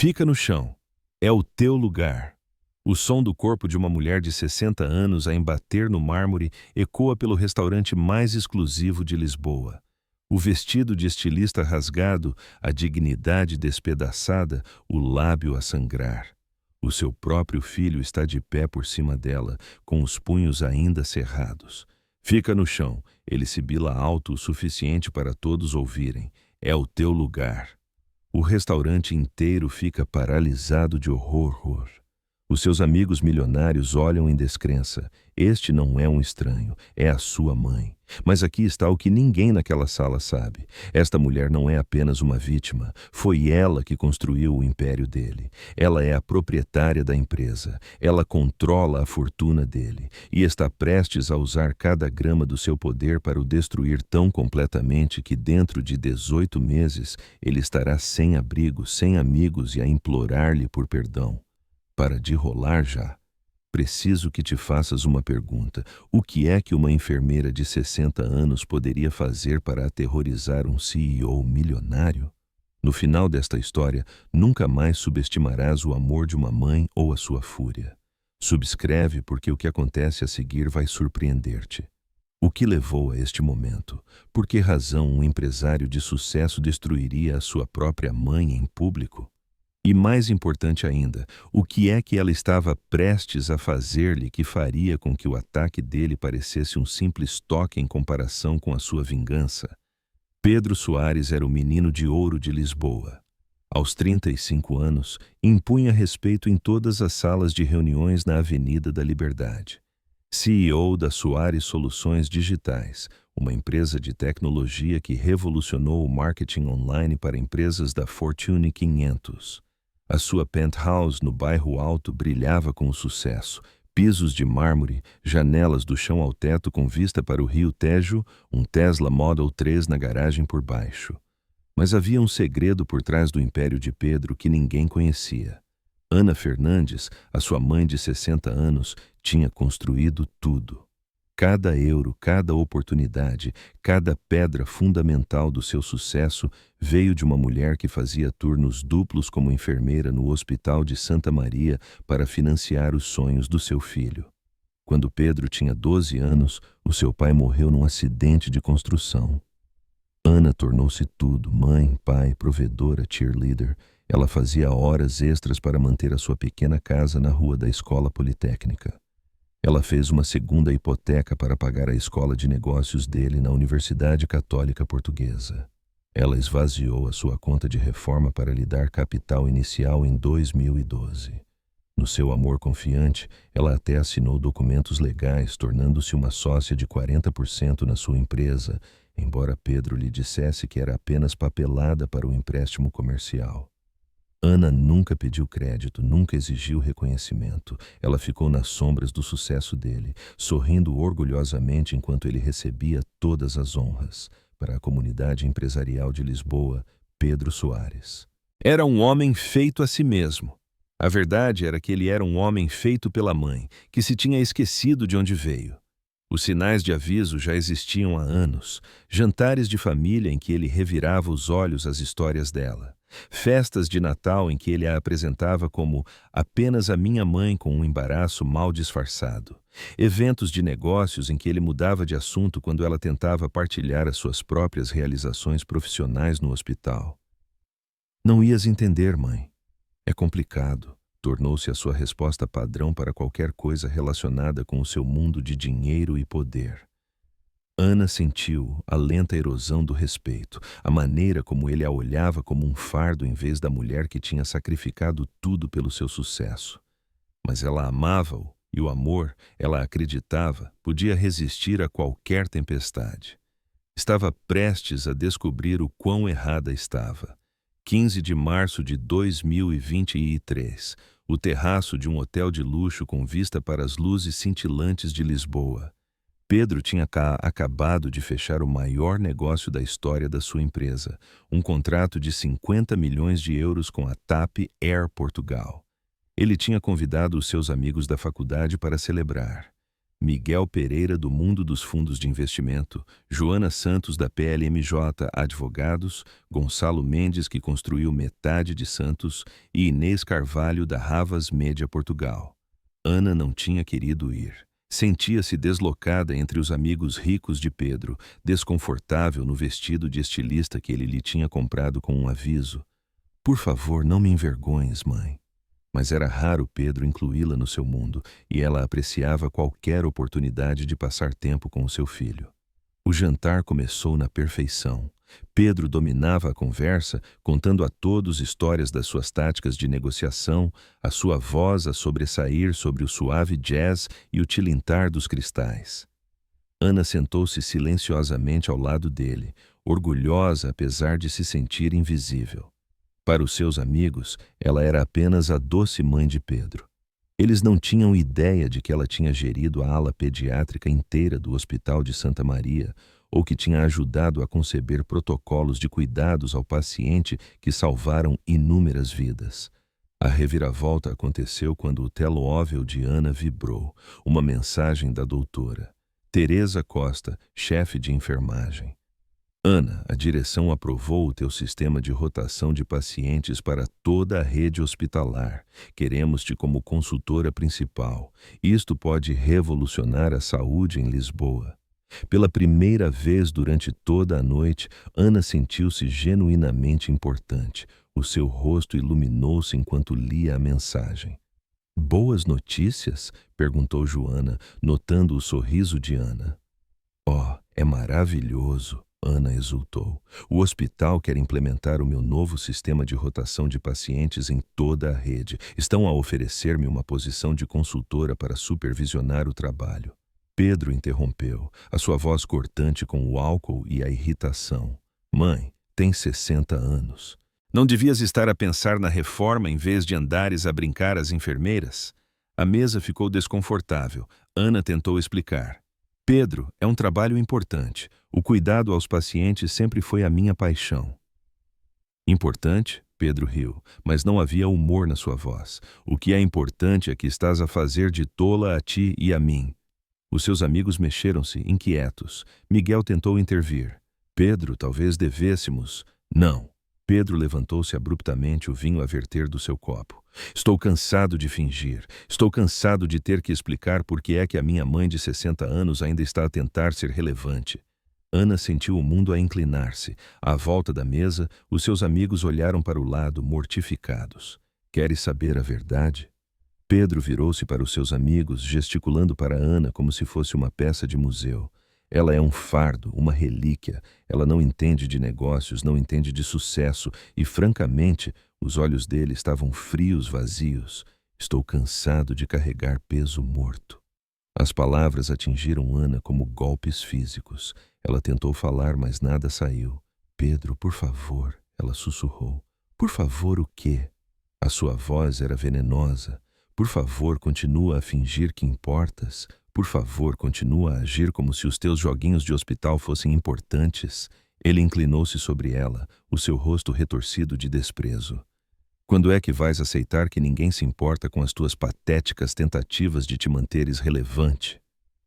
Fica no chão. É o teu lugar. O som do corpo de uma mulher de 60 anos a embater no mármore ecoa pelo restaurante mais exclusivo de Lisboa. O vestido de estilista rasgado, a dignidade despedaçada, o lábio a sangrar. O seu próprio filho está de pé por cima dela, com os punhos ainda cerrados. Fica no chão. Ele sibila alto o suficiente para todos ouvirem. É o teu lugar. O restaurante inteiro fica paralisado de horror. Os seus amigos milionários olham em descrença. Este não é um estranho, é a sua mãe. Mas aqui está o que ninguém naquela sala sabe. Esta mulher não é apenas uma vítima. Foi ela que construiu o império dele. Ela é a proprietária da empresa. Ela controla a fortuna dele. E está prestes a usar cada grama do seu poder para o destruir tão completamente que dentro de 18 meses ele estará sem abrigo, sem amigos e a implorar-lhe por perdão. Para de rolar já. Preciso que te faças uma pergunta. O que é que uma enfermeira de 60 anos poderia fazer para aterrorizar um CEO milionário? No final desta história, nunca mais subestimarás o amor de uma mãe ou a sua fúria. Subscreve porque o que acontece a seguir vai surpreender-te. O que levou a este momento? Por que razão um empresário de sucesso destruiria a sua própria mãe em público? E mais importante ainda, o que é que ela estava prestes a fazer-lhe que faria com que o ataque dele parecesse um simples toque em comparação com a sua vingança? Pedro Soares era o menino de ouro de Lisboa. Aos 35 anos, impunha respeito em todas as salas de reuniões na Avenida da Liberdade. CEO da Soares Soluções Digitais, uma empresa de tecnologia que revolucionou o marketing online para empresas da Fortune 500. A sua penthouse no bairro Alto brilhava com o sucesso. Pisos de mármore, janelas do chão ao teto com vista para o rio Tejo, um Tesla Model 3 na garagem por baixo. Mas havia um segredo por trás do império de Pedro que ninguém conhecia. Ana Fernandes, a sua mãe de 60 anos, tinha construído tudo. Cada euro, cada oportunidade, cada pedra fundamental do seu sucesso veio de uma mulher que fazia turnos duplos como enfermeira no Hospital de Santa Maria para financiar os sonhos do seu filho. Quando Pedro tinha 12 anos, o seu pai morreu num acidente de construção. Ana tornou-se tudo, mãe, pai, provedora, cheerleader. Ela fazia horas extras para manter a sua pequena casa na rua da Escola Politécnica. Ela fez uma segunda hipoteca para pagar a escola de negócios dele na Universidade Católica Portuguesa. Ela esvaziou a sua conta de reforma para lhe dar capital inicial em 2012. No seu amor confiante, ela até assinou documentos legais, tornando-se uma sócia de 40% na sua empresa, embora Pedro lhe dissesse que era apenas papelada para o empréstimo comercial. Ana nunca pediu crédito, nunca exigiu reconhecimento. Ela ficou nas sombras do sucesso dele, sorrindo orgulhosamente enquanto ele recebia todas as honras. Para a comunidade empresarial de Lisboa, Pedro Soares era um homem feito a si mesmo. A verdade era que ele era um homem feito pela mãe, que se tinha esquecido de onde veio. Os sinais de aviso já existiam há anos, jantares de família em que ele revirava os olhos às histórias dela. Festas de Natal em que ele a apresentava como apenas a minha mãe com um embaraço mal disfarçado. Eventos de negócios em que ele mudava de assunto quando ela tentava partilhar as suas próprias realizações profissionais no hospital. Não ias entender, mãe. É complicado. Tornou-se a sua resposta padrão para qualquer coisa relacionada com o seu mundo de dinheiro e poder. Ana sentiu a lenta erosão do respeito, a maneira como ele a olhava como um fardo em vez da mulher que tinha sacrificado tudo pelo seu sucesso. Mas ela amava-o, e o amor, ela acreditava, podia resistir a qualquer tempestade. Estava prestes a descobrir o quão errada estava. 15 de março de 2023, o terraço de um hotel de luxo com vista para as luzes cintilantes de Lisboa. Pedro tinha acabado de fechar o maior negócio da história da sua empresa, um contrato de 50 milhões de euros com a TAP Air Portugal. Ele tinha convidado os seus amigos da faculdade para celebrar. Miguel Pereira, do mundo dos fundos de investimento, Joana Santos, da PLMJ Advogados, Gonçalo Mendes, que construiu metade de Santos, e Inês Carvalho, da Havas Média Portugal. Ana não tinha querido ir. Sentia-se deslocada entre os amigos ricos de Pedro, desconfortável no vestido de estilista que ele lhe tinha comprado com um aviso: "Por favor, não me envergonhes, mãe." Mas era raro Pedro incluí-la no seu mundo, e ela apreciava qualquer oportunidade de passar tempo com o seu filho. O jantar começou na perfeição. Pedro dominava a conversa, contando a todos histórias das suas táticas de negociação, a sua voz a sobressair sobre o suave jazz e o tilintar dos cristais. Ana sentou-se silenciosamente ao lado dele, orgulhosa apesar de se sentir invisível. Para os seus amigos, ela era apenas a doce mãe de Pedro. Eles não tinham ideia de que ela tinha gerido a ala pediátrica inteira do Hospital de Santa Maria, ou que tinha ajudado a conceber protocolos de cuidados ao paciente que salvaram inúmeras vidas. A reviravolta aconteceu quando o telemóvel de Ana vibrou, uma mensagem da doutora Teresa Costa, chefe de enfermagem. "Ana, a direção aprovou o teu sistema de rotação de pacientes para toda a rede hospitalar. Queremos-te como consultora principal. Isto pode revolucionar a saúde em Lisboa." Pela primeira vez durante toda a noite, Ana sentiu-se genuinamente importante. O seu rosto iluminou-se enquanto lia a mensagem. "Boas notícias?" perguntou Joana, notando o sorriso de Ana. "Oh, é maravilhoso!" Ana exultou. "O hospital quer implementar o meu novo sistema de rotação de pacientes em toda a rede. Estão a oferecer-me uma posição de consultora para supervisionar o trabalho." Pedro interrompeu, a sua voz cortante com o álcool e a irritação. "Mãe, tem 60 anos. Não devias estar a pensar na reforma em vez de andares a brincar às enfermeiras?" A mesa ficou desconfortável. Ana tentou explicar. "Pedro, é um trabalho importante. O cuidado aos pacientes sempre foi a minha paixão." "Importante?" Pedro riu, mas não havia humor na sua voz. "O que é importante é que estás a fazer de tola a ti e a mim." Os seus amigos mexeram-se, inquietos. Miguel tentou intervir. "Pedro, talvez devêssemos..." "Não." Pedro levantou-se abruptamente, o vinho a verter do seu copo. "Estou cansado de fingir. Estou cansado de ter que explicar por que é que a minha mãe de 60 anos ainda está a tentar ser relevante." Ana sentiu o mundo a inclinar-se. À volta da mesa, os seus amigos olharam para o lado, mortificados. "Queres saber a verdade?" Pedro virou-se para os seus amigos, gesticulando para Ana como se fosse uma peça de museu. "Ela é um fardo, uma relíquia. Ela não entende de negócios, não entende de sucesso e, francamente, os olhos dele estavam frios, vazios. Estou cansado de carregar peso morto." As palavras atingiram Ana como golpes físicos. Ela tentou falar, mas nada saiu. "Pedro, por favor," ela sussurrou. "Por favor, o quê?" A sua voz era venenosa. "Por favor, continua a fingir que importas. Por favor, continua a agir como se os teus joguinhos de hospital fossem importantes." Ele inclinou-se sobre ela, o seu rosto retorcido de desprezo. "Quando é que vais aceitar que ninguém se importa com as tuas patéticas tentativas de te manteres relevante?"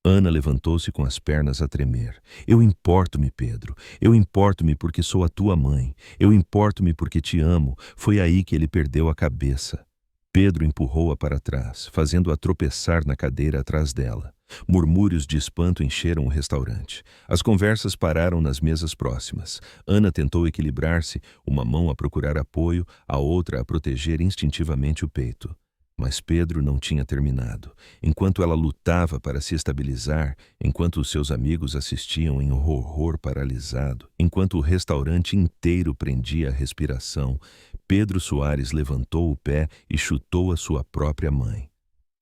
Ana levantou-se com as pernas a tremer. "Eu importo-me, Pedro. Eu importo-me porque sou a tua mãe. Eu importo-me porque te amo." Foi aí que ele perdeu a cabeça. Pedro empurrou-a para trás, fazendo-a tropeçar na cadeira atrás dela. Murmúrios de espanto encheram o restaurante. As conversas pararam nas mesas próximas. Ana tentou equilibrar-se, uma mão a procurar apoio, a outra a proteger instintivamente o peito. Mas Pedro não tinha terminado. Enquanto ela lutava para se estabilizar, enquanto os seus amigos assistiam em horror paralisado, enquanto o restaurante inteiro prendia a respiração, Pedro Soares levantou o pé e chutou a sua própria mãe.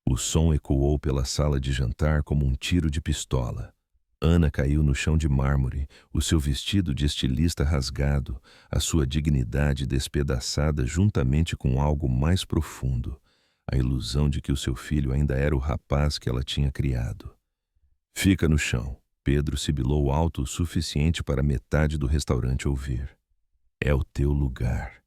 O som ecoou pela sala de jantar como um tiro de pistola. Ana caiu no chão de mármore, o seu vestido de estilista rasgado, a sua dignidade despedaçada juntamente com algo mais profundo, a ilusão de que o seu filho ainda era o rapaz que ela tinha criado. "Fica no chão." Pedro sibilou alto o suficiente para metade do restaurante ouvir. "É o teu lugar."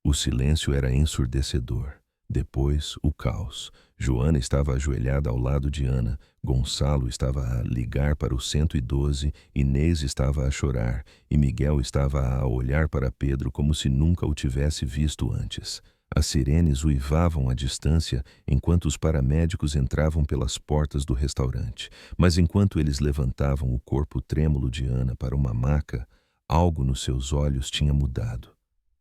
O silêncio era ensurdecedor. Depois, o caos. Joana estava ajoelhada ao lado de Ana, Gonçalo estava a ligar para o 112, Inês estava a chorar e Miguel estava a olhar para Pedro como se nunca o tivesse visto antes. As sirenes uivavam à distância enquanto os paramédicos entravam pelas portas do restaurante. Mas enquanto eles levantavam o corpo trêmulo de Ana para uma maca, algo nos seus olhos tinha mudado.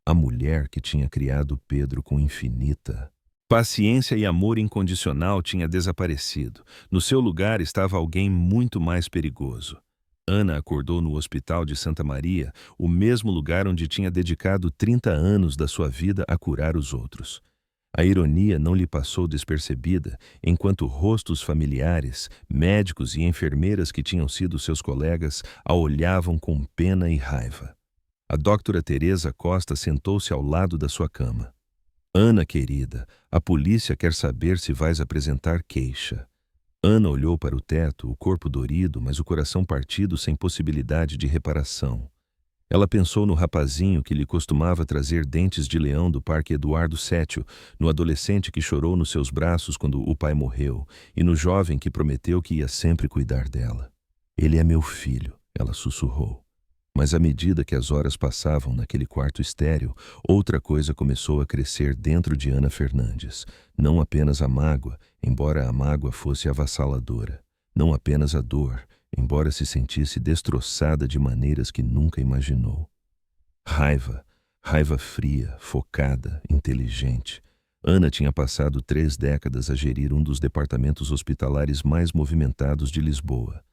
A mulher que tinha criado Pedro com infinita paciência e amor incondicional tinha desaparecido. No seu lugar estava alguém muito mais perigoso. Ana acordou no Hospital de Santa Maria, o mesmo lugar onde tinha dedicado 30 anos da sua vida a curar os outros. A ironia não lhe passou despercebida, enquanto rostos familiares, médicos e enfermeiras que tinham sido seus colegas a olhavam com pena e raiva. A doutora Teresa Costa sentou-se ao lado da sua cama. Ana, querida, a polícia quer saber se vais apresentar queixa. Ana olhou para o teto, o corpo dorido, mas o coração partido sem possibilidade de reparação. Ela pensou no rapazinho que lhe costumava trazer dentes de leão do Parque Eduardo VII, no adolescente que chorou nos seus braços quando o pai morreu, e no jovem que prometeu que ia sempre cuidar dela. Ele é meu filho, ela sussurrou. Mas à medida que as horas passavam naquele quarto estéril, outra coisa começou a crescer dentro de Ana Fernandes. Não apenas a mágoa, embora a mágoa fosse avassaladora. Não apenas a dor, embora se sentisse destroçada de maneiras que nunca imaginou. Raiva, raiva fria, focada, inteligente. Ana tinha passado 3 décadas a gerir um dos departamentos hospitalares mais movimentados de Lisboa.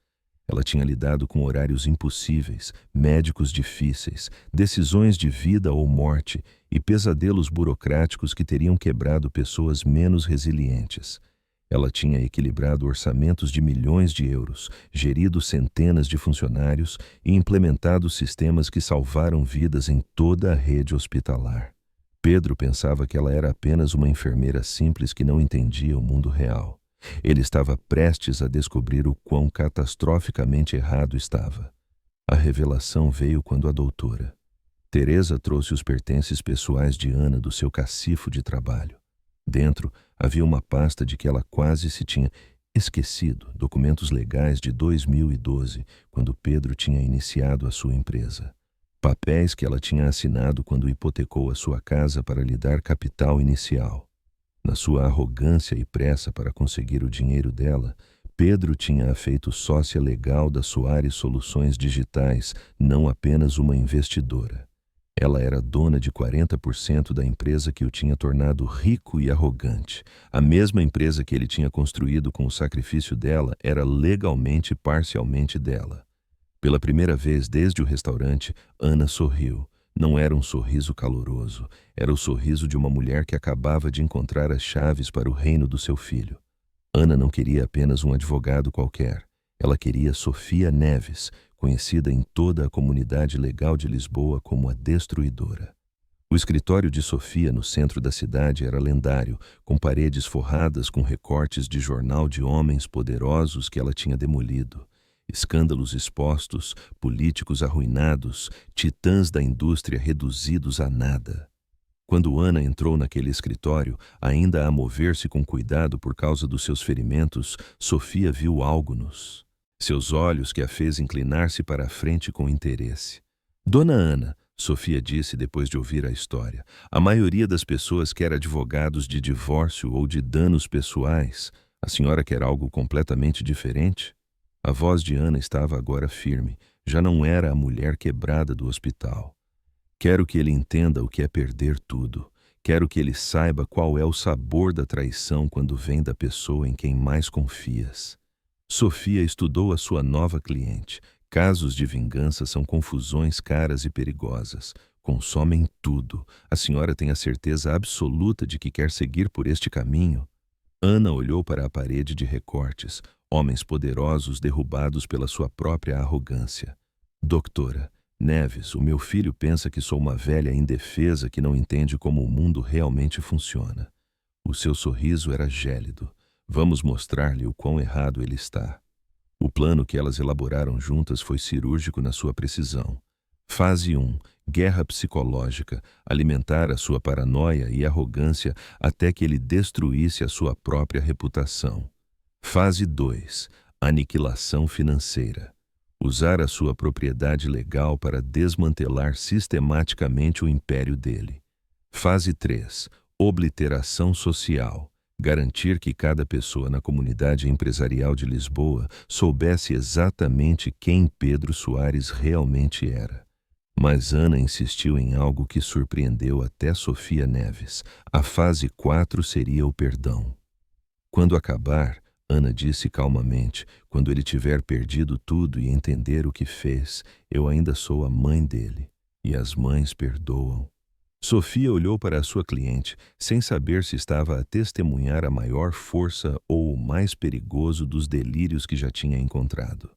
Ela tinha lidado com horários impossíveis, médicos difíceis, decisões de vida ou morte e pesadelos burocráticos que teriam quebrado pessoas menos resilientes. Ela tinha equilibrado orçamentos de milhões de euros, gerido centenas de funcionários e implementado sistemas que salvaram vidas em toda a rede hospitalar. Pedro pensava que ela era apenas uma enfermeira simples que não entendia o mundo real. Ele estava prestes a descobrir o quão catastroficamente errado estava. A revelação veio quando a doutora Teresa trouxe os pertences pessoais de Ana do seu cacifo de trabalho. Dentro havia uma pasta de que ela quase se tinha esquecido, documentos legais de 2012, quando Pedro tinha iniciado a sua empresa. Papéis que ela tinha assinado quando hipotecou a sua casa para lhe dar capital inicial. Na sua arrogância e pressa para conseguir o dinheiro dela, Pedro tinha a feito sócia legal da Soares Soluções Digitais, não apenas uma investidora. Ela era dona de 40% da empresa que o tinha tornado rico e arrogante. A mesma empresa que ele tinha construído com o sacrifício dela era legalmente e parcialmente dela. Pela primeira vez desde o restaurante, Ana sorriu. Não era um sorriso caloroso, era o sorriso de uma mulher que acabava de encontrar as chaves para o reino do seu filho. Ana não queria apenas um advogado qualquer. Ela queria Sofia Neves, conhecida em toda a comunidade legal de Lisboa como a Destruidora. O escritório de Sofia no centro da cidade era lendário, com paredes forradas com recortes de jornal de homens poderosos que ela tinha demolido. Escândalos expostos, políticos arruinados, titãs da indústria reduzidos a nada. Quando Ana entrou naquele escritório, ainda a mover-se com cuidado por causa dos seus ferimentos, Sofia viu algo nos seus olhos que a fez inclinar-se para a frente com interesse. Dona Ana, Sofia disse depois de ouvir a história, a maioria das pessoas quer advogados de divórcio ou de danos pessoais. A senhora quer algo completamente diferente? A voz de Ana estava agora firme, já não era a mulher quebrada do hospital. Quero que ele entenda o que é perder tudo. Quero que ele saiba qual é o sabor da traição quando vem da pessoa em quem mais confias. Sofia estudou a sua nova cliente. Casos de vingança são confusões caras e perigosas. Consomem tudo. A senhora tem a certeza absoluta de que quer seguir por este caminho? Ana olhou para a parede de recortes. Homens poderosos derrubados pela sua própria arrogância. Doutora Neves, o meu filho pensa que sou uma velha indefesa que não entende como o mundo realmente funciona. O seu sorriso era gélido. Vamos mostrar-lhe o quão errado ele está. O plano que elas elaboraram juntas foi cirúrgico na sua precisão. Fase 1. Guerra psicológica. Alimentar a sua paranoia e arrogância até que ele destruísse a sua própria reputação. Fase 2. Aniquilação financeira. Usar a sua propriedade legal para desmantelar sistematicamente o império dele. Fase 3. Obliteração social. Garantir que cada pessoa na comunidade empresarial de Lisboa soubesse exatamente quem Pedro Soares realmente era. Mas Ana insistiu em algo que surpreendeu até Sofia Neves. A fase 4 seria o perdão. Quando acabar, Ana disse calmamente, quando ele tiver perdido tudo e entender o que fez, eu ainda sou a mãe dele. E as mães perdoam. Sofia olhou para a sua cliente, sem saber se estava a testemunhar a maior força ou o mais perigoso dos delírios que já tinha encontrado.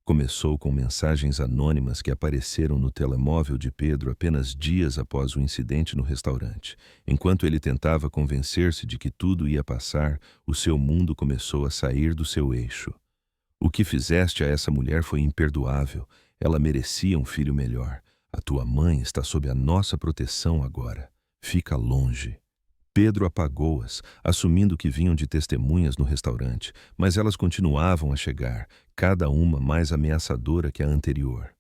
Começou com mensagens anônimas que apareceram no telemóvel de Pedro apenas dias após o incidente no restaurante. Enquanto ele tentava convencer-se de que tudo ia passar, o seu mundo começou a sair do seu eixo. O que fizeste a essa mulher foi imperdoável. Ela merecia um filho melhor. A tua mãe está sob a nossa proteção agora. Fica longe. Pedro apagou-as, assumindo que vinham de testemunhas no restaurante, mas elas continuavam a chegar, cada uma mais ameaçadora que a anterior.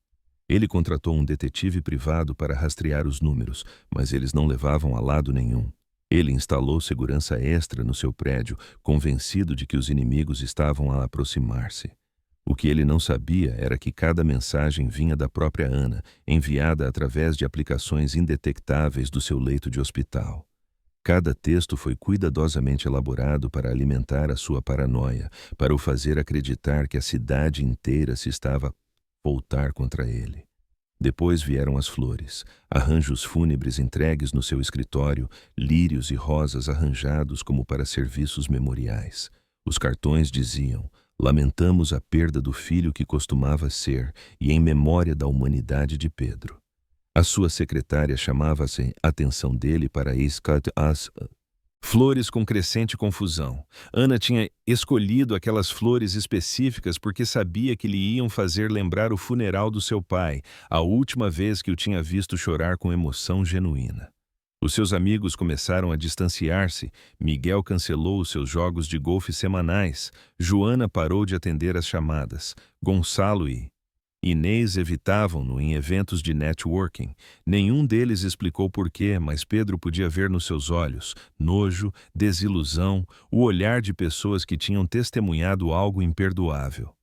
Ele contratou um detetive privado para rastrear os números, mas eles não levavam a lado nenhum. Ele instalou segurança extra no seu prédio, convencido de que os inimigos estavam a aproximar-se. O que ele não sabia era que cada mensagem vinha da própria Ana, enviada através de aplicações indetectáveis do seu leito de hospital. Cada texto foi cuidadosamente elaborado para alimentar a sua paranoia, para o fazer acreditar que a cidade inteira se estava a voltar contra ele. Depois vieram as flores, arranjos fúnebres entregues no seu escritório, lírios e rosas arranjados como para serviços memoriais. Os cartões diziam: lamentamos a perda do filho que costumava ser e em memória da humanidade de Pedro. A sua secretária chamava-se a atenção dele para as flores com crescente confusão. Ana tinha escolhido aquelas flores específicas porque sabia que lhe iam fazer lembrar o funeral do seu pai, a última vez que o tinha visto chorar com emoção genuína. Os seus amigos começaram a distanciar-se, Miguel cancelou os seus jogos de golfe semanais, Joana parou de atender as chamadas, Gonçalo e Inês evitavam-no em eventos de networking. Nenhum deles explicou porquê, mas Pedro podia ver nos seus olhos nojo, desilusão, o olhar de pessoas que tinham testemunhado algo imperdoável.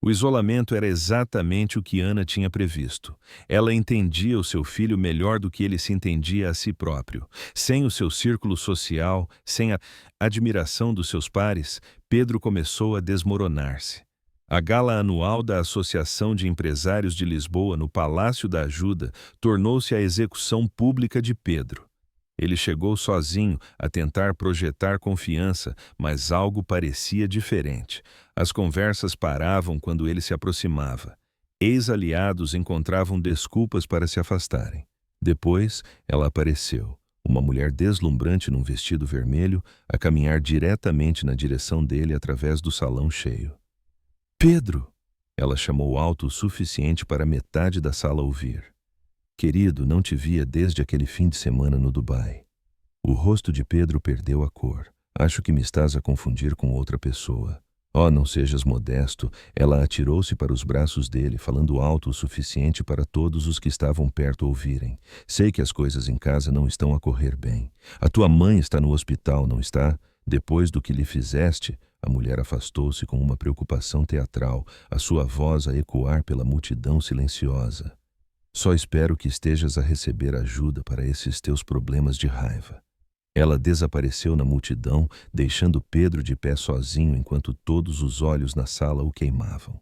O isolamento era exatamente o que Ana tinha previsto. Ela entendia o seu filho melhor do que ele se entendia a si próprio. Sem o seu círculo social, sem a admiração dos seus pares, Pedro começou a desmoronar-se. A gala anual da Associação de Empresários de Lisboa no Palácio da Ajuda tornou-se a execução pública de Pedro. Ele chegou sozinho a tentar projetar confiança, mas algo parecia diferente. As conversas paravam quando ele se aproximava. Ex-aliados encontravam desculpas para se afastarem. Depois, ela apareceu, uma mulher deslumbrante num vestido vermelho, a caminhar diretamente na direção dele através do salão cheio. Pedro! Ela chamou alto o suficiente para metade da sala ouvir. Querido, não te via desde aquele fim de semana no Dubai. O rosto de Pedro perdeu a cor. Acho que me estás a confundir com outra pessoa. Oh, não sejas modesto. Ela atirou-se para os braços dele, falando alto o suficiente para todos os que estavam perto ouvirem. Sei que as coisas em casa não estão a correr bem. A tua mãe está no hospital, não está? Depois do que lhe fizeste... A mulher afastou-se com uma preocupação teatral, a sua voz a ecoar pela multidão silenciosa. Só espero que estejas a receber ajuda para esses teus problemas de raiva. Ela desapareceu na multidão, deixando Pedro de pé sozinho enquanto todos os olhos na sala o queimavam.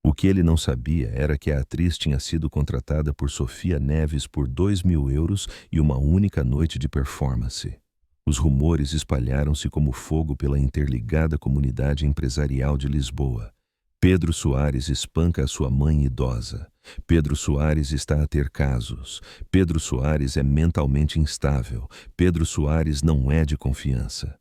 O que ele não sabia era que a atriz tinha sido contratada por Sofia Neves por 2.000 euros e uma única noite de performance. Os rumores espalharam-se como fogo pela interligada comunidade empresarial de Lisboa. Pedro Soares espanca a sua mãe idosa. Pedro Soares está a ter casos. Pedro Soares é mentalmente instável. Pedro Soares não é de confiança.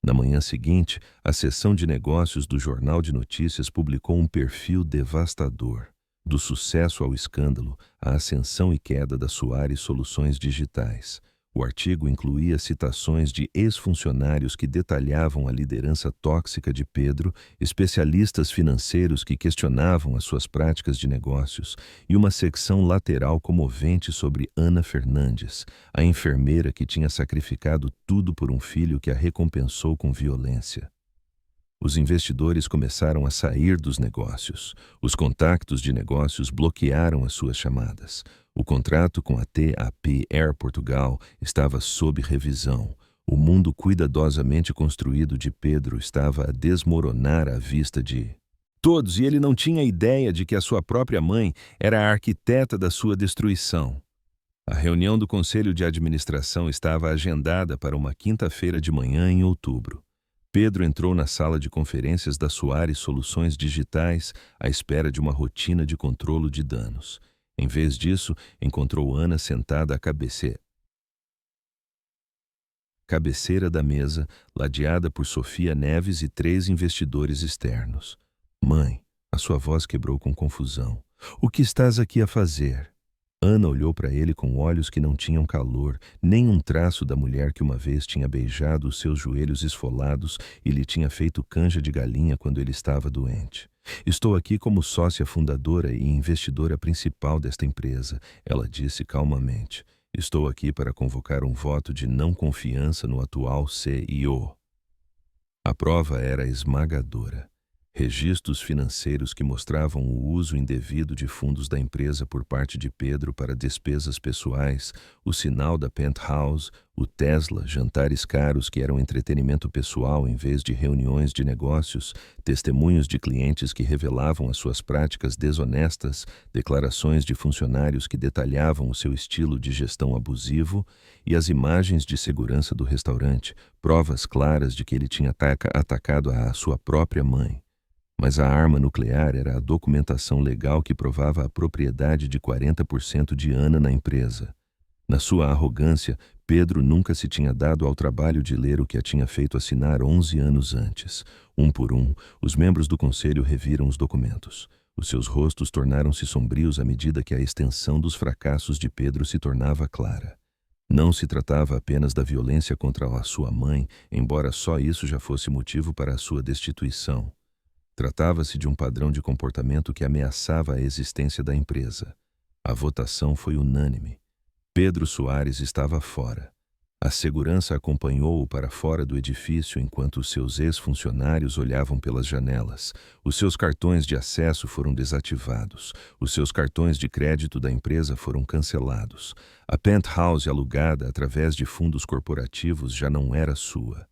Na manhã seguinte, a seção de negócios do Jornal de Notícias publicou um perfil devastador. Do sucesso ao escândalo, a ascensão e queda da Soares Soluções Digitais. O artigo incluía citações de ex-funcionários que detalhavam a liderança tóxica de Pedro, especialistas financeiros que questionavam as suas práticas de negócios e uma secção lateral comovente sobre Ana Fernandes, a enfermeira que tinha sacrificado tudo por um filho que a recompensou com violência. Os investidores começaram a sair dos negócios. Os contactos de negócios bloquearam as suas chamadas. O contrato com a TAP Air Portugal estava sob revisão. O mundo cuidadosamente construído de Pedro estava a desmoronar à vista de todos, e ele não tinha ideia de que a sua própria mãe era a arquiteta da sua destruição. A reunião do Conselho de Administração estava agendada para uma quinta-feira de manhã em outubro. Pedro entrou na sala de conferências da Soares Soluções Digitais à espera de uma rotina de controlo de danos. Em vez disso, encontrou Ana sentada à cabeceira da mesa, ladeada por Sofia Neves e 3 investidores externos. Mãe, a sua voz quebrou com confusão. O que estás aqui a fazer? Ana olhou para ele com olhos que não tinham calor, nem um traço da mulher que uma vez tinha beijado os seus joelhos esfolados e lhe tinha feito canja de galinha quando ele estava doente. Estou aqui como sócia fundadora e investidora principal desta empresa, ela disse calmamente. Estou aqui para convocar um voto de não confiança no atual CEO. A prova era esmagadora. Registros financeiros que mostravam o uso indevido de fundos da empresa por parte de Pedro para despesas pessoais, o sinal da Penthouse, o Tesla, jantares caros que eram entretenimento pessoal em vez de reuniões de negócios, testemunhos de clientes que revelavam as suas práticas desonestas, declarações de funcionários que detalhavam o seu estilo de gestão abusivo e as imagens de segurança do restaurante, provas claras de que ele tinha atacado a sua própria mãe. Mas a arma nuclear era a documentação legal que provava a propriedade de 40% de Ana na empresa. Na sua arrogância, Pedro nunca se tinha dado ao trabalho de ler o que a tinha feito assinar 11 anos antes. Um por um, os membros do conselho reviram os documentos. Os seus rostos tornaram-se sombrios à medida que a extensão dos fracassos de Pedro se tornava clara. Não se tratava apenas da violência contra a sua mãe, embora só isso já fosse motivo para a sua destituição. Tratava-se de um padrão de comportamento que ameaçava a existência da empresa. A votação foi unânime. Pedro Soares estava fora. A segurança acompanhou-o para fora do edifício enquanto os seus ex-funcionários olhavam pelas janelas. Os seus cartões de acesso foram desativados. Os seus cartões de crédito da empresa foram cancelados. A penthouse alugada através de fundos corporativos já não era sua.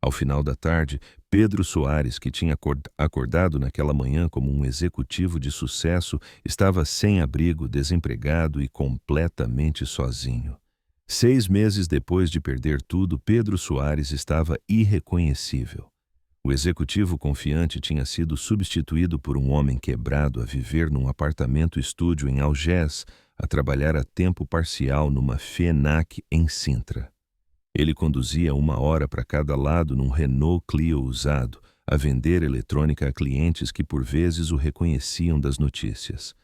Ao final da tarde, Pedro Soares, que tinha acordado naquela manhã como um executivo de sucesso, estava sem abrigo, desempregado e completamente sozinho. 6 meses depois de perder tudo, Pedro Soares estava irreconhecível. O executivo confiante tinha sido substituído por um homem quebrado a viver num apartamento-estúdio em Algés, a trabalhar a tempo parcial numa FENAC em Sintra. Ele conduzia 1 hora para cada lado num Renault Clio usado, a vender eletrônica a clientes que por vezes o reconheciam das notícias.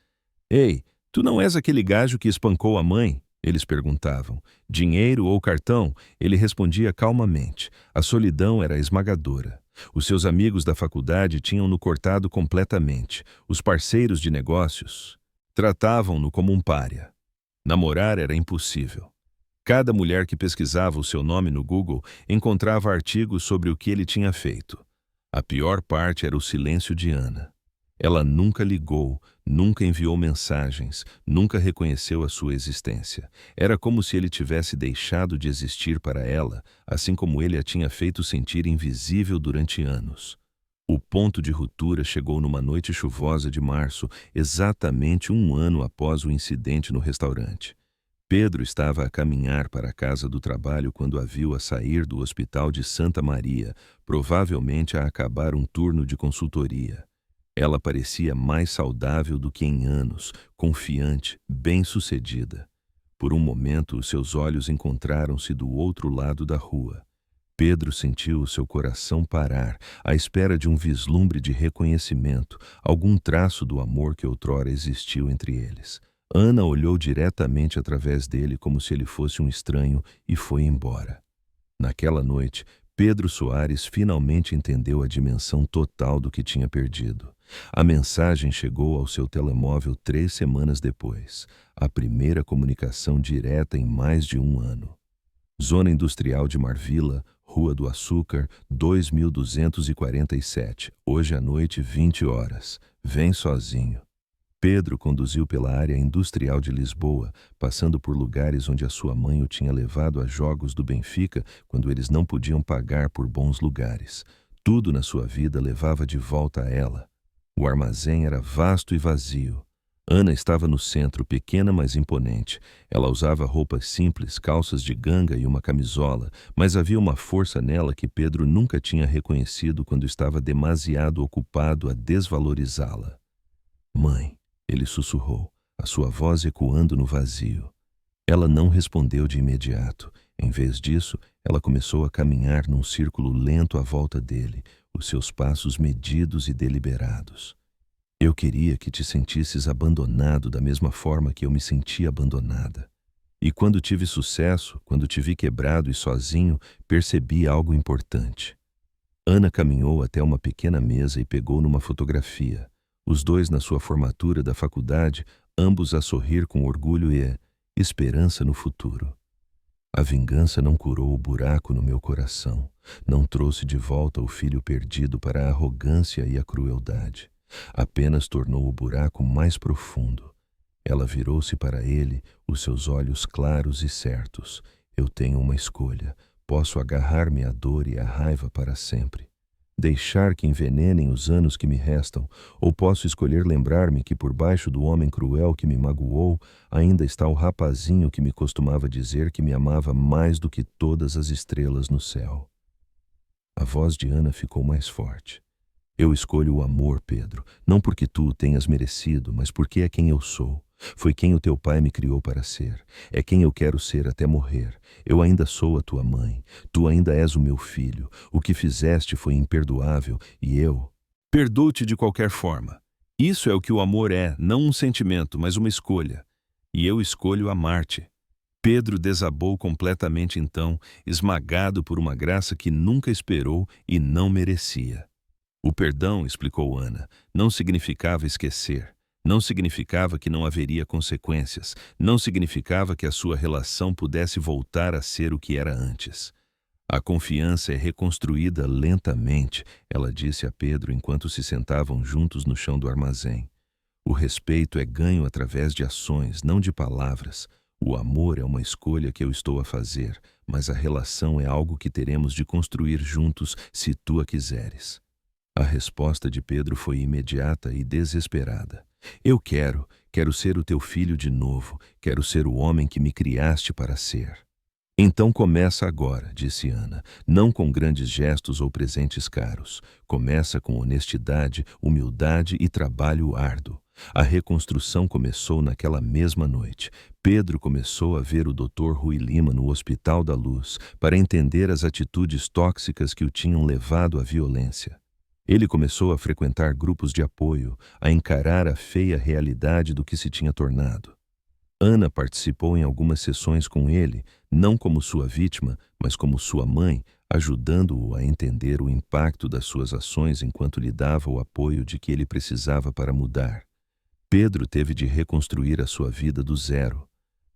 Ei, tu não és aquele gajo que espancou a mãe? Eles perguntavam. Dinheiro ou cartão? Ele respondia calmamente. A solidão era esmagadora. Os seus amigos da faculdade tinham-no cortado completamente. Os parceiros de negócios tratavam-no como um pária. Namorar era impossível. Cada mulher que pesquisava o seu nome no Google encontrava artigos sobre o que ele tinha feito. A pior parte era o silêncio de Ana. Ela nunca ligou, nunca enviou mensagens, nunca reconheceu a sua existência. Era como se ele tivesse deixado de existir para ela, assim como ele a tinha feito sentir invisível durante anos. O ponto de ruptura chegou numa noite chuvosa de março, exatamente 1 ano após o incidente no restaurante. Pedro estava a caminhar para a casa do trabalho quando a viu a sair do hospital de Santa Maria, provavelmente a acabar um turno de consultoria. Ela parecia mais saudável do que em anos, confiante, bem-sucedida. Por um momento, os seus olhos encontraram-se do outro lado da rua. Pedro sentiu o seu coração parar, à espera de um vislumbre de reconhecimento, algum traço do amor que outrora existiu entre eles. Ana olhou diretamente através dele como se ele fosse um estranho e foi embora. Naquela noite, Pedro Soares finalmente entendeu a dimensão total do que tinha perdido. A mensagem chegou ao seu telemóvel 3 semanas depois, a primeira comunicação direta em mais de um ano. Zona Industrial de Marvila, Rua do Açúcar, 2247. Hoje à noite, 20 horas. Vem sozinho. Pedro conduziu pela área industrial de Lisboa, passando por lugares onde a sua mãe o tinha levado a jogos do Benfica quando eles não podiam pagar por bons lugares. Tudo na sua vida levava de volta a ela. O armazém era vasto e vazio. Ana estava no centro, pequena mas imponente. Ela usava roupas simples, calças de ganga e uma camisola, mas havia uma força nela que Pedro nunca tinha reconhecido quando estava demasiado ocupado a desvalorizá-la. Mãe, ele sussurrou, a sua voz ecoando no vazio. Ela não respondeu de imediato. Em vez disso, ela começou a caminhar num círculo lento à volta dele, os seus passos medidos e deliberados. Eu queria que te sentisses abandonado da mesma forma que eu me senti abandonada. E quando tive sucesso, quando te vi quebrado e sozinho, percebi algo importante. Ana caminhou até uma pequena mesa e pegou numa fotografia. Os dois na sua formatura da faculdade, ambos a sorrir com orgulho e esperança no futuro. A vingança não curou o buraco no meu coração, não trouxe de volta o filho perdido para a arrogância e a crueldade. Apenas tornou o buraco mais profundo. Ela virou-se para ele, os seus olhos claros e certos. Eu tenho uma escolha. Posso agarrar-me à dor e à raiva para sempre. Deixar que envenenem os anos que me restam, ou posso escolher lembrar-me que por baixo do homem cruel que me magoou, ainda está o rapazinho que me costumava dizer que me amava mais do que todas as estrelas no céu. A voz de Ana ficou mais forte. Eu escolho o amor, Pedro, não porque tu o tenhas merecido, mas porque é quem eu sou. Foi quem o teu pai me criou para ser. É quem eu quero ser até morrer. Eu ainda sou a tua mãe. Tu ainda és o meu filho. O que fizeste foi imperdoável e eu perdoo-te de qualquer forma. Isso é o que o amor é, não um sentimento, mas uma escolha. E eu escolho amar-te. Pedro desabou completamente então, esmagado por uma graça que nunca esperou e não merecia. O perdão, explicou Ana, não significava esquecer. Não significava que não haveria consequências, não significava que a sua relação pudesse voltar a ser o que era antes. A confiança é reconstruída lentamente, ela disse a Pedro enquanto se sentavam juntos no chão do armazém. O respeito é ganho através de ações, não de palavras. O amor é uma escolha que eu estou a fazer, mas a relação é algo que teremos de construir juntos se tu a quiseres. A resposta de Pedro foi imediata e desesperada. Eu quero ser o teu filho de novo, quero ser o homem que me criaste para ser. Então começa agora, disse Ana, não com grandes gestos ou presentes caros. Começa com honestidade, humildade e trabalho árduo. A reconstrução começou naquela mesma noite. Pedro começou a ver o Dr. Rui Lima no Hospital da Luz para entender as atitudes tóxicas que o tinham levado à violência. Ele começou a frequentar grupos de apoio, a encarar a feia realidade do que se tinha tornado. Ana participou em algumas sessões com ele, não como sua vítima, mas como sua mãe, ajudando-o a entender o impacto das suas ações enquanto lhe dava o apoio de que ele precisava para mudar. Pedro teve de reconstruir a sua vida do zero.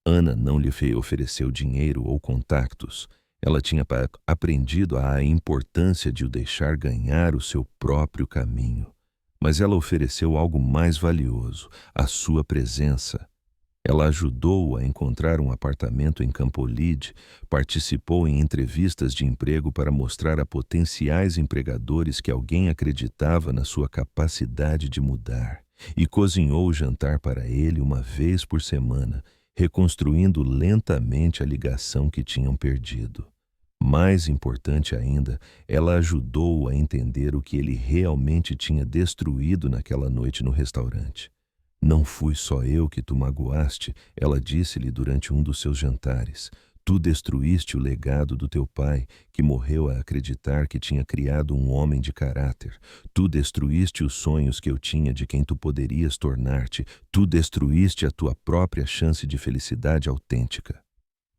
Ana não lhe ofereceu dinheiro ou contactos. Ela tinha aprendido a importância de o deixar ganhar o seu próprio caminho. Mas ela ofereceu algo mais valioso, a sua presença. Ela ajudou-o a encontrar um apartamento em Campolide, participou em entrevistas de emprego para mostrar a potenciais empregadores que alguém acreditava na sua capacidade de mudar, e cozinhou o jantar para ele uma vez por semana, reconstruindo lentamente a ligação que tinham perdido. Mais importante ainda, ela ajudou-o a entender o que ele realmente tinha destruído naquela noite no restaurante. Não fui só eu que tu magoaste, ela disse-lhe durante um dos seus jantares. Tu destruíste o legado do teu pai, que morreu a acreditar que tinha criado um homem de caráter. Tu destruíste os sonhos que eu tinha de quem tu poderias tornar-te. Tu destruíste a tua própria chance de felicidade autêntica.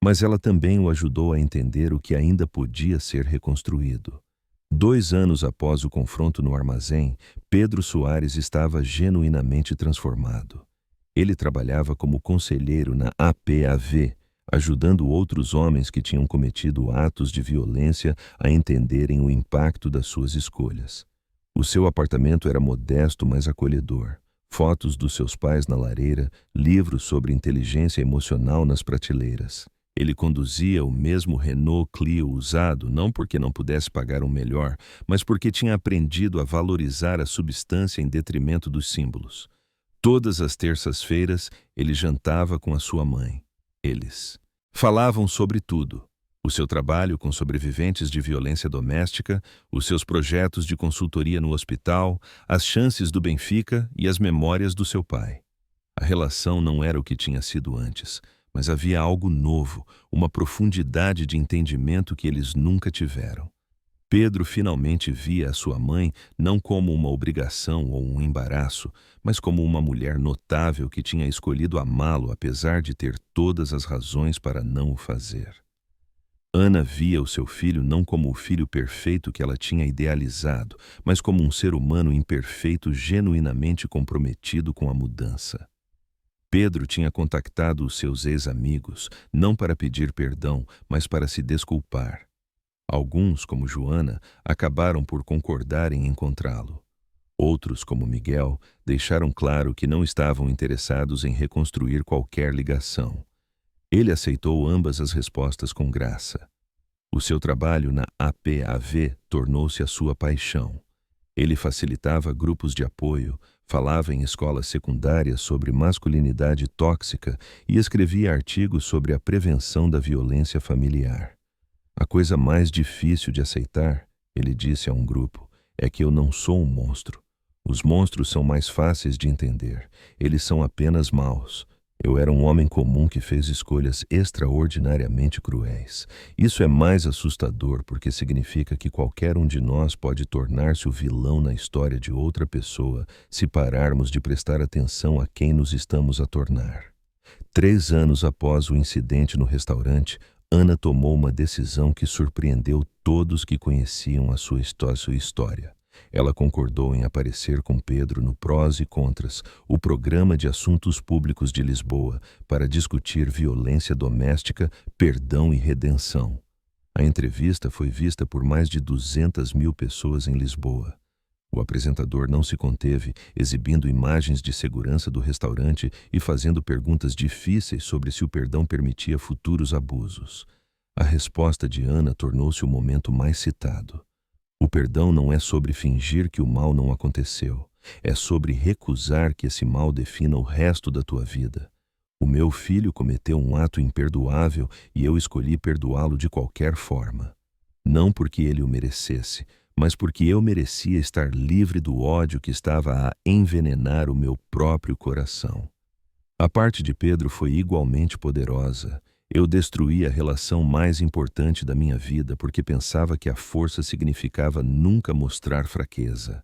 Mas ela também o ajudou a entender o que ainda podia ser reconstruído. 2 anos após o confronto no armazém, Pedro Soares estava genuinamente transformado. Ele trabalhava como conselheiro na APAV, ajudando outros homens que tinham cometido atos de violência a entenderem o impacto das suas escolhas. O seu apartamento era modesto, mas acolhedor. Fotos dos seus pais na lareira, livros sobre inteligência emocional nas prateleiras. Ele conduzia o mesmo Renault Clio usado, não porque não pudesse pagar um melhor, mas porque tinha aprendido a valorizar a substância em detrimento dos símbolos. Todas as terças-feiras, ele jantava com a sua mãe. Eles falavam sobre tudo: o seu trabalho com sobreviventes de violência doméstica, os seus projetos de consultoria no hospital, as chances do Benfica e as memórias do seu pai. A relação não era o que tinha sido antes, mas havia algo novo, uma profundidade de entendimento que eles nunca tiveram. Pedro finalmente via a sua mãe não como uma obrigação ou um embaraço, mas como uma mulher notável que tinha escolhido amá-lo apesar de ter todas as razões para não o fazer. Ana via o seu filho não como o filho perfeito que ela tinha idealizado, mas como um ser humano imperfeito genuinamente comprometido com a mudança. Pedro tinha contactado os seus ex-amigos, não para pedir perdão, mas para se desculpar. Alguns, como Joana, acabaram por concordar em encontrá-lo. Outros, como Miguel, deixaram claro que não estavam interessados em reconstruir qualquer ligação. Ele aceitou ambas as respostas com graça. O seu trabalho na APAV tornou-se a sua paixão. Ele facilitava grupos de apoio, falava em escolas secundárias sobre masculinidade tóxica e escrevia artigos sobre a prevenção da violência familiar. A coisa mais difícil de aceitar, ele disse a um grupo, é que eu não sou um monstro. Os monstros são mais fáceis de entender. Eles são apenas maus. Eu era um homem comum que fez escolhas extraordinariamente cruéis. Isso é mais assustador porque significa que qualquer um de nós pode tornar-se o vilão na história de outra pessoa se pararmos de prestar atenção a quem nos estamos a tornar. 3 anos após o incidente no restaurante, Ana tomou uma decisão que surpreendeu todos que conheciam a sua história. Ela concordou em aparecer com Pedro no Prós e Contras, o programa de assuntos públicos de Lisboa, para discutir violência doméstica, perdão e redenção. A entrevista foi vista por mais de 200.000 pessoas em Lisboa. O apresentador não se conteve, exibindo imagens de segurança do restaurante e fazendo perguntas difíceis sobre se o perdão permitia futuros abusos. A resposta de Ana tornou-se o momento mais citado. O perdão não é sobre fingir que o mal não aconteceu. É sobre recusar que esse mal defina o resto da tua vida. O meu filho cometeu um ato imperdoável e eu escolhi perdoá-lo de qualquer forma. Não porque ele o merecesse, mas porque eu merecia estar livre do ódio que estava a envenenar o meu próprio coração. A parte de Pedro foi igualmente poderosa. Eu destruí a relação mais importante da minha vida porque pensava que a força significava nunca mostrar fraqueza.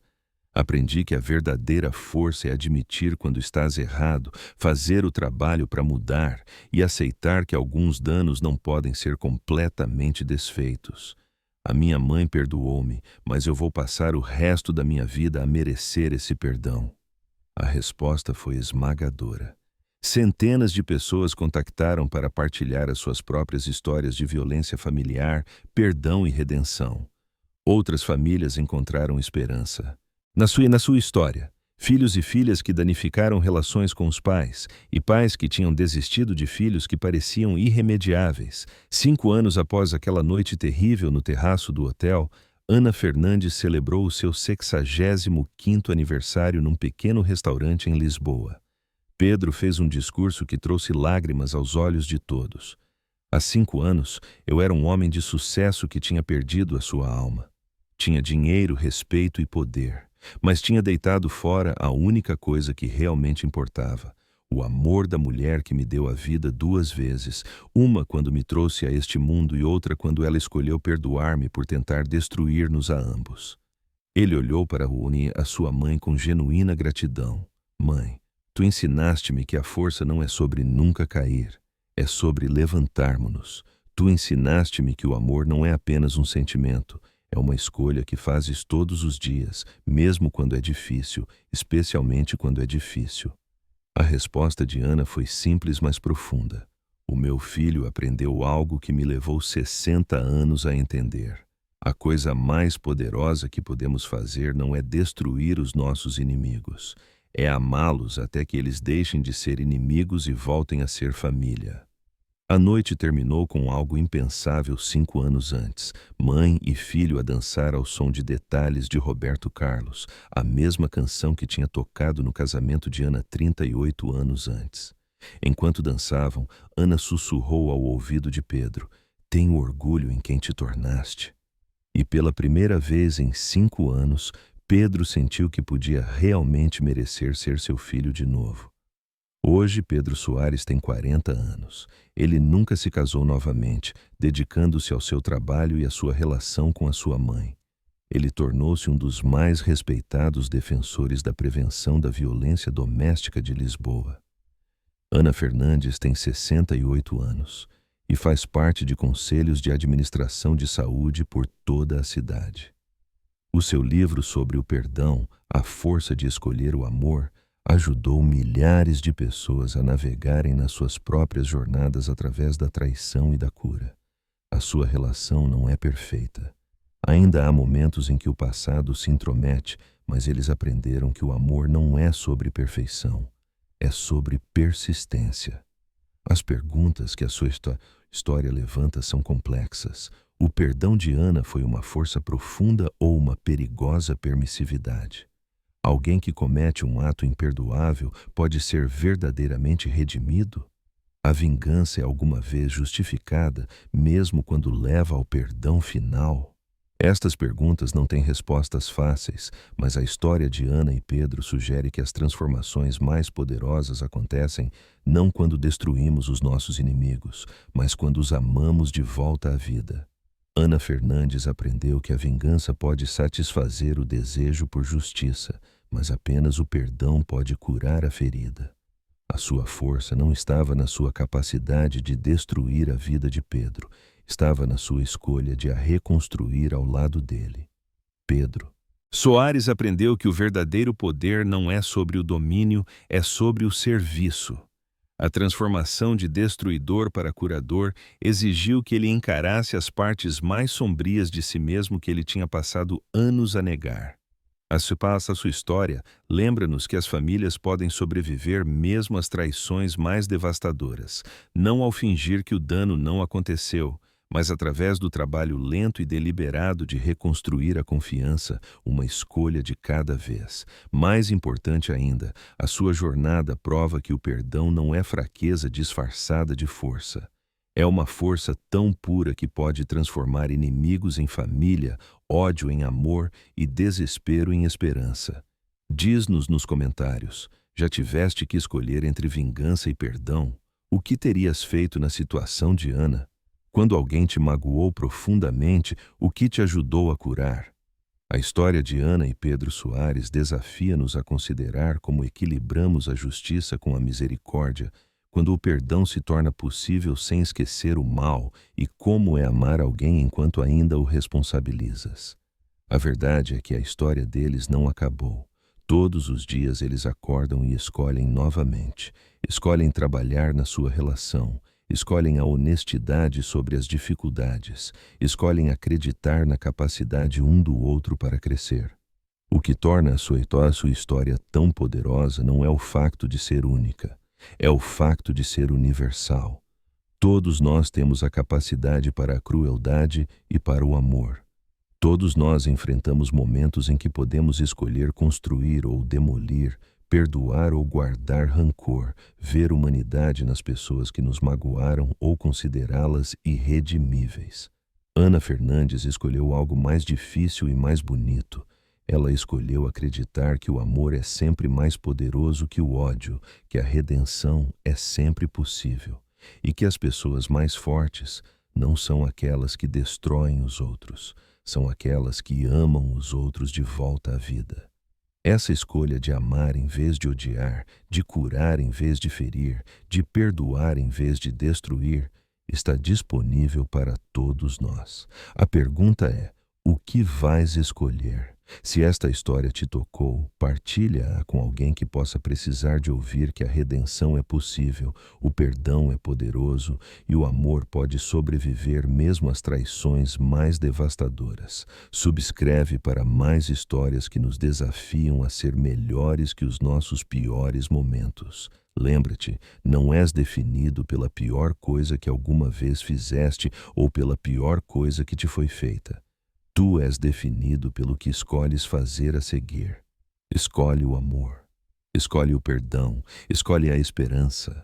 Aprendi que a verdadeira força é admitir quando estás errado, fazer o trabalho para mudar e aceitar que alguns danos não podem ser completamente desfeitos. A minha mãe perdoou-me, mas eu vou passar o resto da minha vida a merecer esse perdão. A resposta foi esmagadora. Centenas de pessoas contactaram para partilhar as suas próprias histórias de violência familiar, perdão e redenção. Outras famílias encontraram esperança. Na sua história, filhos e filhas que danificaram relações com os pais, e pais que tinham desistido de filhos que pareciam irremediáveis. 5 anos após aquela noite terrível no terraço do hotel, Ana Fernandes celebrou o seu 65º aniversário num pequeno restaurante em Lisboa. Pedro fez um discurso que trouxe lágrimas aos olhos de todos. Há 5 anos, eu era um homem de sucesso que tinha perdido a sua alma. Tinha dinheiro, respeito e poder, mas tinha deitado fora a única coisa que realmente importava, O amor da mulher que me deu a vida 2 vezes, uma quando me trouxe a este mundo e outra quando ela escolheu perdoar-me por tentar destruir-nos a ambos. Ele olhou para Runi, a sua mãe, com genuína gratidão. Mãe, tu ensinaste-me que a força não é sobre nunca cair, é sobre levantarmos-nos. Tu ensinaste-me que o amor não é apenas um sentimento, é uma escolha que fazes todos os dias, mesmo quando é difícil, especialmente quando é difícil. A resposta de Ana foi simples, mas profunda. O meu filho aprendeu algo que me levou 60 anos a entender. A coisa mais poderosa que podemos fazer não é destruir os nossos inimigos, é amá-los até que eles deixem de ser inimigos e voltem a ser família. A noite terminou com algo impensável 5 anos antes. Mãe e filho a dançar ao som de Detalhes de Roberto Carlos, a mesma canção que tinha tocado no casamento de Ana 38 anos antes. Enquanto dançavam, Ana sussurrou ao ouvido de Pedro: "Tenho orgulho em quem te tornaste." E pela primeira vez em 5 anos, Pedro sentiu que podia realmente merecer ser seu filho de novo. Hoje, Pedro Soares tem 40 anos. Ele nunca se casou novamente, dedicando-se ao seu trabalho e à sua relação com a sua mãe. Ele tornou-se um dos mais respeitados defensores da prevenção da violência doméstica de Lisboa. Ana Fernandes tem 68 anos e faz parte de conselhos de administração de saúde por toda a cidade. O seu livro sobre o perdão, A Força de Escolher o Amor, ajudou milhares de pessoas a navegarem nas suas próprias jornadas através da traição e da cura. A sua relação não é perfeita. Ainda há momentos em que o passado se intromete, mas eles aprenderam que o amor não é sobre perfeição, é sobre persistência. As perguntas que a sua história levanta são complexas. O perdão de Ana foi uma força profunda ou uma perigosa permissividade? Alguém que comete um ato imperdoável pode ser verdadeiramente redimido? A vingança é alguma vez justificada, mesmo quando leva ao perdão final? Estas perguntas não têm respostas fáceis, mas a história de Ana e Pedro sugere que as transformações mais poderosas acontecem não quando destruímos os nossos inimigos, mas quando os amamos de volta à vida. Ana Fernandes aprendeu que a vingança pode satisfazer o desejo por justiça, mas apenas o perdão pode curar a ferida. A sua força não estava na sua capacidade de destruir a vida de Pedro, estava na sua escolha de a reconstruir ao lado dele. Pedro Soares aprendeu que o verdadeiro poder não é sobre o domínio, é sobre o serviço. A transformação de destruidor para curador exigiu que ele encarasse as partes mais sombrias de si mesmo que ele tinha passado anos a negar. A sua história lembra-nos que as famílias podem sobreviver mesmo às traições mais devastadoras, não ao fingir que o dano não aconteceu, mas através do trabalho lento e deliberado de reconstruir a confiança, uma escolha de cada vez. Mais importante ainda, a sua jornada prova que o perdão não é fraqueza disfarçada de força. É uma força tão pura que pode transformar inimigos em família, ódio em amor e desespero em esperança. Diz-nos nos comentários: já tiveste que escolher entre vingança e perdão? O que terias feito na situação de Ana? Quando alguém te magoou profundamente, o que te ajudou a curar? A história de Ana e Pedro Soares desafia-nos a considerar como equilibramos a justiça com a misericórdia, quando o perdão se torna possível sem esquecer o mal, e como é amar alguém enquanto ainda o responsabilizas. A verdade é que a história deles não acabou. Todos os dias eles acordam e escolhem novamente, escolhem trabalhar na sua relação, escolhem a honestidade sobre as dificuldades, escolhem acreditar na capacidade um do outro para crescer. O que torna a sua história tão poderosa não é o facto de ser única, é o facto de ser universal. Todos nós temos a capacidade para a crueldade e para o amor. Todos nós enfrentamos momentos em que podemos escolher construir ou demolir, perdoar ou guardar rancor, ver humanidade nas pessoas que nos magoaram ou considerá-las irredimíveis. Ana Fernandes escolheu algo mais difícil e mais bonito. Ela escolheu acreditar que o amor é sempre mais poderoso que o ódio, que a redenção é sempre possível e que as pessoas mais fortes não são aquelas que destroem os outros, são aquelas que amam os outros de volta à vida. Essa escolha de amar em vez de odiar, de curar em vez de ferir, de perdoar em vez de destruir, está disponível para todos nós. A pergunta é: o que vais escolher? Se esta história te tocou, partilha-a com alguém que possa precisar de ouvir que a redenção é possível, o perdão é poderoso e o amor pode sobreviver mesmo às traições mais devastadoras. Subscreve para mais histórias que nos desafiam a ser melhores que os nossos piores momentos. Lembra-te, não és definido pela pior coisa que alguma vez fizeste ou pela pior coisa que te foi feita. Tu és definido pelo que escolhes fazer a seguir. Escolhe o amor, escolhe o perdão, escolhe a esperança.